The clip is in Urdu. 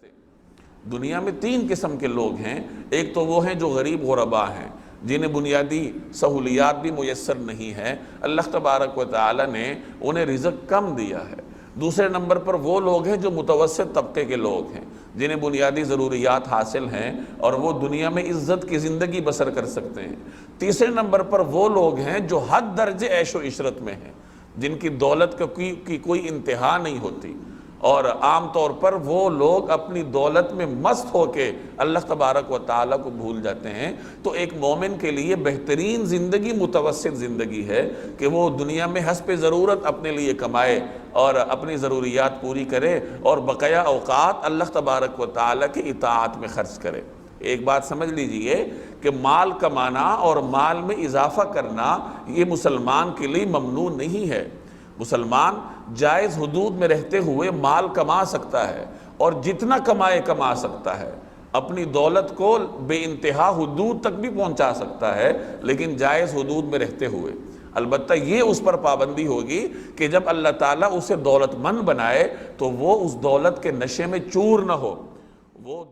سکتے۔ دنیا میں تین قسم کے لوگ ہیں، ایک تو وہ ہیں جو غریب غربا ہیں، جنہیں بنیادی سہولیات بھی میسر نہیں ہے، اللہ تبارک و تعالی نے انہیں رزق کم دیا ہے۔ دوسرے نمبر پر وہ لوگ ہیں جو متوسط طبقے کے لوگ ہیں، جنہیں بنیادی ضروریات حاصل ہیں اور وہ دنیا میں عزت کی زندگی بسر کر سکتے ہیں۔ تیسرے نمبر پر وہ لوگ ہیں جو حد درجے عیش و عشرت میں ہیں، جن کی دولت کی کوئی انتہا نہیں ہوتی، اور عام طور پر وہ لوگ اپنی دولت میں مست ہو کے اللہ تبارک و تعالیٰ کو بھول جاتے ہیں۔ تو ایک مومن کے لیے بہترین زندگی متوسط زندگی ہے کہ وہ دنیا میں حسب ضرورت اپنے لیے کمائے اور اپنی ضروریات پوری کرے اور بقیہ اوقات اللہ تبارک و تعالیٰ کی اطاعت میں خرچ کرے۔ ایک بات سمجھ لیجئے کہ مال کمانا اور مال میں اضافہ کرنا یہ مسلمان کے لیے ممنوع نہیں ہے۔ مسلمان جائز حدود میں رہتے ہوئے مال کما سکتا ہے، اور جتنا کمائے کما سکتا ہے، اپنی دولت کو بے انتہا حدود تک بھی پہنچا سکتا ہے، لیکن جائز حدود میں رہتے ہوئے۔ البتہ یہ اس پر پابندی ہوگی کہ جب اللہ تعالیٰ اسے دولت مند بنائے تو وہ اس دولت کے نشے میں چور نہ ہو، وہ